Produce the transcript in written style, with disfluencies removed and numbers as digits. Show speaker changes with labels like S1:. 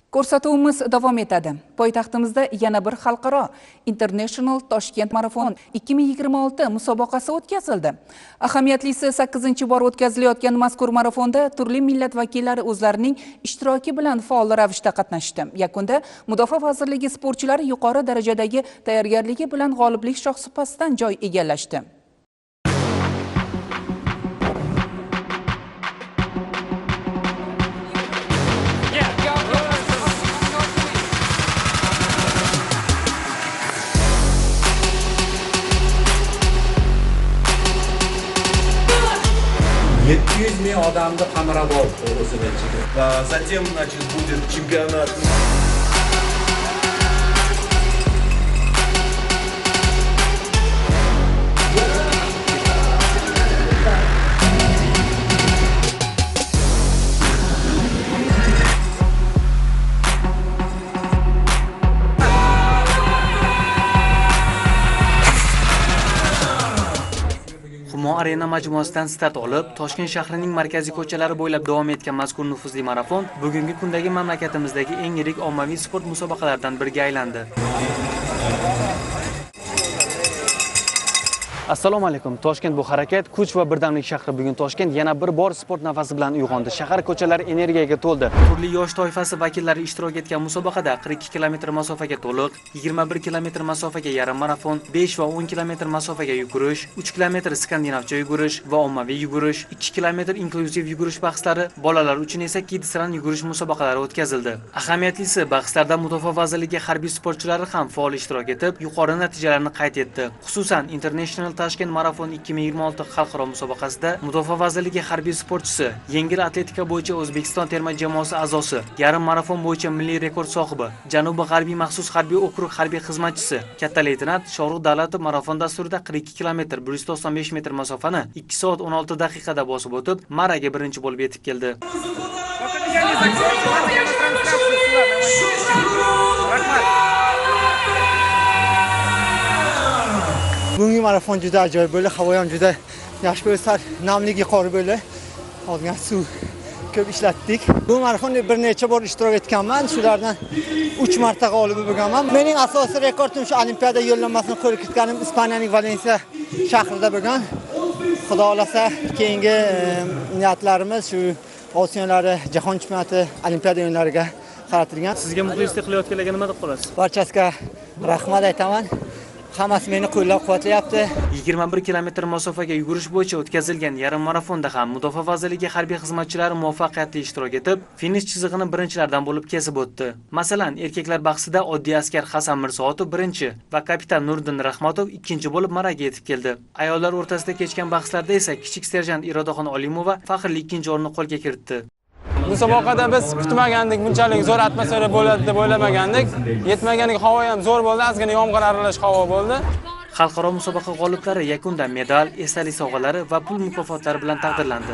S1: Ko'rsatuvimiz davom etadi. Poytaxtimizda yana bir xalqaro International Toshkent Marathon 2026 musobaqasi o'tkazildi. Ahamiyatlisi 8-bor o'tkazilayotgan mazkur marafonda turli millat vakillari o'zlarining ishtiroki bilan faol ravishda qatnashdi. Yakunda Mudofaa vazirligi sportchilari yuqori darajadagi tayyorgarligi bilan g'oliblik shohsupasidan joy egallashdi.
S2: Миллион odamni qamrab oldi o'zini ichiga.
S3: Затем, значит, будет чемпионат. Humo Arena majmuasidan start olib, Toshkent shahrining markaziy ko'chalari bo'ylab davom etgan mazkur nufuzli marafon bugungi kundagi mamlakatimizdagi eng yirik ommaviy sport musobaqalaridan biriga aylandi. Assalomu alaykum. Toshkent bu harakat, kuch va birdamlik shahri. Bugun Toshkent yana bir bor sport nafasi bilan uyg'ondi. Shahar ko'chalari energiyaga to'ldi. Turli yosh toifasi vakillari ishtirok etgan musobaqada 42 km masofaga to'liq, 21 km masofaga yarim marafon, 5 va 10 km masofaga yugurish, 3 km skandinavcha yugurish va ommaviy yugurish, 2 km inklyuziv yugurish bahslari, bolalar uchun esa kids run yugurish musobaqalari o'tkazildi. Ahamiyatlisi, bahslarda Mudofaa vazirligi harbiy sportchilari ham faol ishtirok etib, yuqori natijalarni qayd etdi. Xususan, International Toshkent Marathon 2026 xalqaro musobaqasida Mudofaa vazirligi harbiy sportchisi, yengil atletika bo'yicha O'zbekiston terma jamoasi a'zosi, yarim marafon bo'yicha milliy rekord sohibi, Janubi-g'arbiy maxsus harbiy okrug harbiy xizmatchisi, katta leytenant Shohruh Davlatov marafon dasturida 42 km 195 metr masofani 2 soat 16 daqiqada bosib o'tib, maraga birinchi bo'lib yetib keldi.
S4: Bugungi marafon juda ajoyib bo'ldi. Havo ham juda yaxshi bo'ldi. Namligi yuqori bo'ldi. Ozgina suv ko'p ishlatdik. Bu marafonda bir necha bor ishtirok etganman. Shulardan 3 marta g'olib bo'lganman. Mening asosiy rekordim shu Olimpiada yo'llanmasini qo'lga kiritganim Ispaniyaning Valensiya shahrida bo'lgan. Xudo xolasa keyingi niyatlarimiz shu Osiyo'nlari, Jahon chempionati, Olimpiada o'yinlariga qaratilgan.
S3: Sizga muxlislik qilayotganlarga nima deb qolasiz?
S4: Barchasiga rahmat aytaman. Hammasi meni qo'llab-quvvatlayapti.
S3: 21 km masofaga yugurish bo'yicha o'tkazilgan yarim marafonda ham Mudofaa vazirligi harbiy xizmatchilari muvaffaqiyatli ishtirok etib, finish chizig'ini birinchilardan bo'lib kesib o'tdi. Masalan, erkaklar bahsida oddiy askar Hasan Mirsoatov birinchi va kapitan Nuriddin Rahmatov ikkinchi bo'lib maraga yetib keldi. Ayollar o'rtasida kechgan bahslarda esa kichik serjant Irodaxon Olimova faxrli ikkinchi o'rinni qo'lga kiritdi.
S5: Musobaqada biz kutmagandik, bunchalik zo'r atmosfera bo'ladi deb o'ylamagandik. Yetmaganiga havo ham zo'r bo'ldi, ozgina yomg'ir aralash havo bo'ldi.
S3: Xalqaro musobaqa g'oliblari yakunda medal, esdalik sovg'alari va pul mukofotlari bilan taqdirlandi.